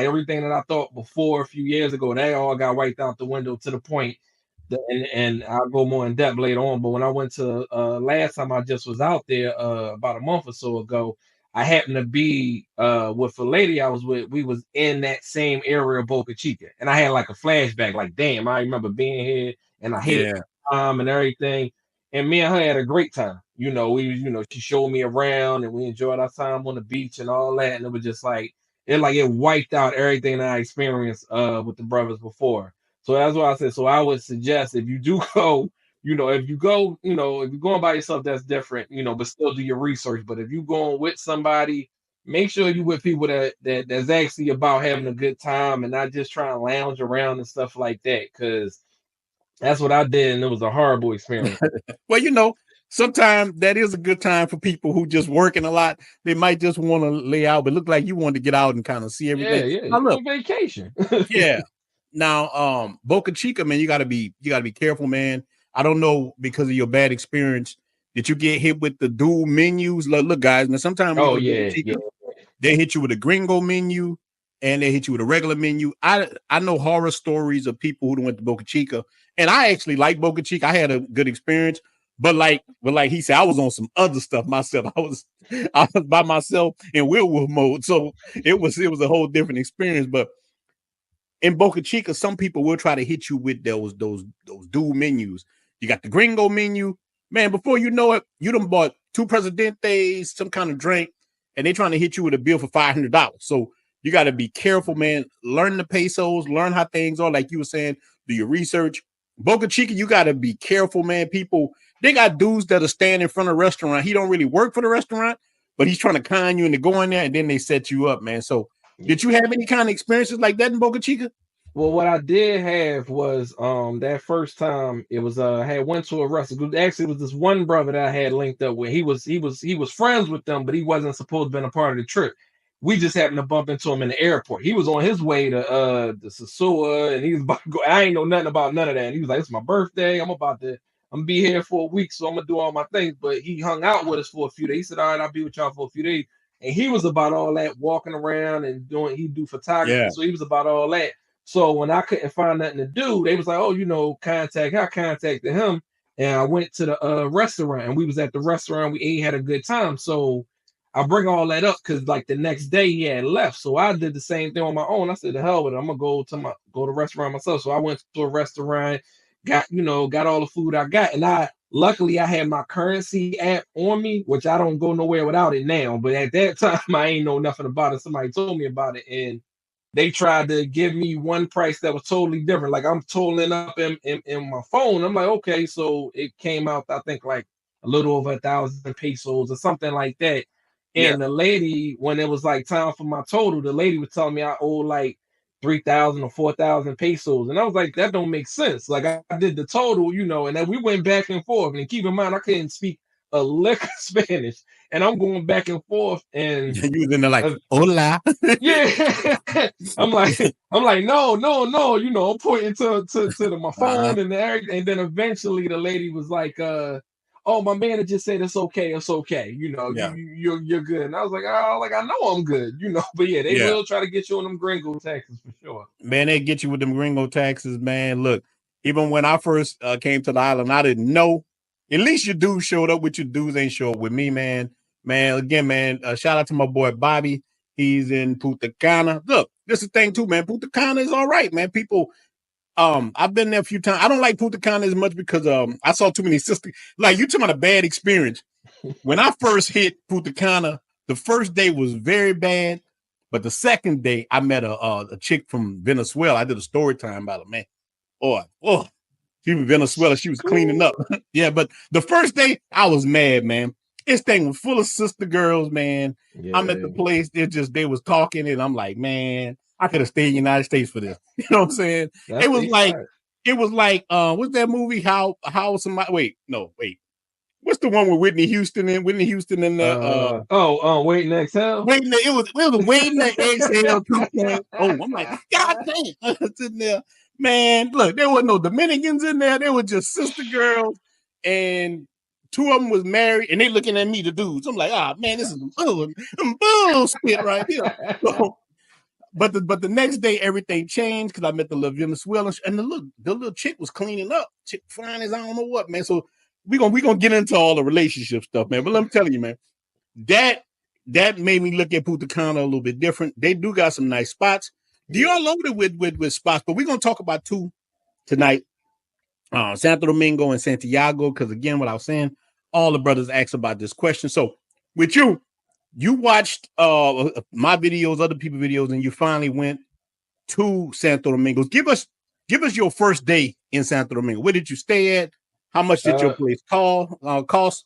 everything that I thought before a few years ago, that all got wiped out the window to the point that, and I'll go more in depth later on. But when I went to last time I just was out there about a month or so ago, I happened to be with a lady I was with. We was in that same area of Boca Chica, and I had like a flashback, like, damn, I remember being here, and I hated Yeah. time and everything. And me and her had a great time. She showed me around, and we enjoyed our time on the beach and all that. And it was just like it wiped out everything that I experienced with the brothers before. So that's why I said. So I would suggest if you do go, if you're going by yourself, that's different, but still do your research. But if you're going with somebody, make sure you with people that's actually about having a good time and not just trying to lounge around and stuff like that. Because that's what I did, and it was a horrible experience. Well, sometimes that is a good time for people who just working a lot. They might just want to lay out, but look like you want to get out and kind of see Yeah, everything. yeah, Now, you look, on vacation. yeah. Now, Boca Chica, man, you gotta be careful, man. I don't know because of your bad experience. Did you get hit with the dual menus? Look, guys. Now, sometimes we Oh go to Boca yeah, yeah. Chica, they hit you with a gringo menu and they hit you with a regular menu. I know horror stories of people who went to Boca Chica, and I actually like Boca Chica. I had a good experience, but like he said, I was on some other stuff myself. I was by myself in werewolf mode, so it was a whole different experience. But in Boca Chica, some people will try to hit you with those dual menus. You got the gringo menu, man. Before you know it, you done bought two Presidentes, some kind of drink, and they trying to hit you with a bill for $500. So you got to be careful, man. Learn the pesos, learn how things are. Like you were saying, do your research. Boca Chica, you got to be careful, man. People, they got dudes that are standing in front of a restaurant. He don't really work for the restaurant, but he's trying to con you into going there, and then they set you up, man. So did you have any kind of experiences like that in Boca Chica? Well, what I did have was that first time it was I had went to a restaurant. Actually, it was this one brother that I had linked up with. He was friends with them, but he wasn't supposed to be a part of the trip. We just happened to bump into him in the airport. He was on his way to the Sasua, and he was about to go. I ain't know nothing about none of that. And he was like, "It's my birthday. I'm gonna be here for a week, so I'm gonna do all my things." But he hung out with us for a few days. He said, "All right, I'll be with y'all for a few days." And he was about all that walking around and doing. He do photography, Yeah. so he was about all that. So when I couldn't find nothing to do, they was like, "Oh, contact." I contacted him, and I went to the restaurant, and we was at the restaurant. We ate, had a good time. So I bring all that up because like the next day he had left, so I did the same thing on my own. I said, "The hell with it, I'm gonna go to restaurant myself." So I went to a restaurant, got all the food I got, and I luckily I had my currency app on me, which I don't go nowhere without it now. But at that time, I ain't know nothing about it. Somebody told me about it, and they tried to give me one price that was totally different. Like I'm totaling up in my phone. I'm like, okay, so it came out, I think like a little over 1,000 pesos or something like that. Yeah. And the lady, when it was like time for my total, the lady was telling me I owe like 3,000 or 4,000 pesos. And I was like, that don't make sense. Like I did the total, and then we went back and forth. And keep in mind, I couldn't speak a lick of Spanish. And I'm going back and forth. And You was in there like, uh, hola. yeah, I'm like, no, no, no. I'm pointing my Uh, phone and everything, and then eventually the lady was like, "Oh, my manager said it's okay, it's okay. yeah. You're good." And I was like, "Oh, like I know I'm good, But yeah, they Yeah. will try to get you on them gringo taxes for sure. Man, they get you with them gringo taxes, man. Look, even when I first came to the island, I didn't know. At least your dudes showed up with your dudes ain't show up with me, man. Man, again, man, shout out to my boy Bobby. He's in Punta Cana. Look, this is the thing too, man. Punta Cana is all right, man. People, I've been there a few times. I don't like Punta Cana as much because I saw too many sisters. Like you talking about a bad experience. When I first hit Punta Cana, the first day was very bad, but the second day I met a chick from Venezuela. I did a story time about her, man. Oh, she was Venezuela. She was cleaning up. Cool. Yeah, but the first day I was mad, man. This thing was full of sister girls, man. I'm at the Yeah, place. They was talking, and I'm like, man, I could have stayed in the United States for this. You know what I'm saying? It that's was they like, side. what's that movie? How somebody wait, no, wait. What's the one with Whitney Houston in? Whitney Houston in there. Wait and exhale. Waiting. It was waiting to exhale 2.0. I'm like, God damn, it's in there, man. Look, there was no Dominicans in there. There were just sister girls, and two of them was married, and they looking at me, the dudes. I'm like, ah, man, this is bullshit right here. So But the next day everything changed because I met the little Venezuelan and the little chick was cleaning up. Chick fine as I don't know what, man. So we gonna get into all the relationship stuff, man. But let me tell you, man, that made me look at Punta Cana a little bit different. They do got some nice spots. You're loaded with spots, but we're gonna talk about two tonight. Santo Domingo and Santiago, because again, what I was saying, all the brothers asked about this question. So with you watched my videos, other people's videos, and you finally went to Santo Domingo. Give us your first day in Santo Domingo. Where did you stay at? How much did your place cost?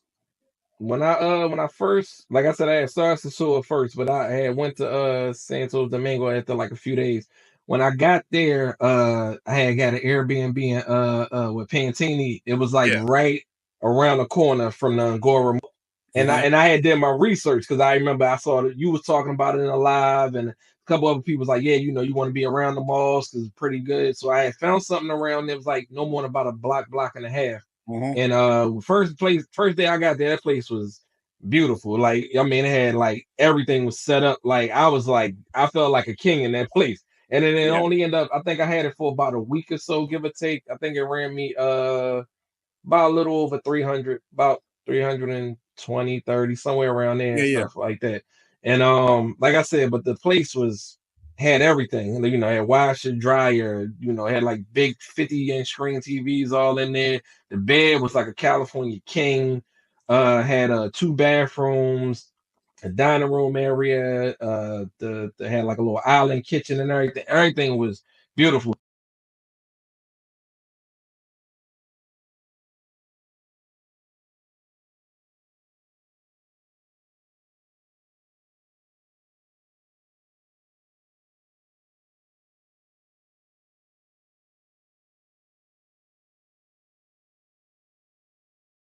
When I first, like I said, I had started Sasua first, but I had went to Santo Domingo after like a few days. When I got there, I had got an Airbnb with Pantini. It was like right around the corner from the Angora. And I had done my research because I remember I saw that you was talking about it in a live, and a couple other people was like, yeah, you know, you want to be around the malls because it's pretty good. So I had found something around that was like no more than about a block and a half. And first day I got there, that place was beautiful. Like, I mean, it had like everything was set up. Like I felt like a king in that place. And then it only ended up, I think I had it for about a week or so, give or take. I think it ran me about a little over 300, about 320, 30, somewhere around there and stuff like that. And like I said, but the place had everything. You know, had washer, dryer, you know, had like big 50-inch screen TVs all in there. The bed was like a California king. Had 2 bathrooms, a dining room area, had like a little island kitchen and everything. Everything was beautiful.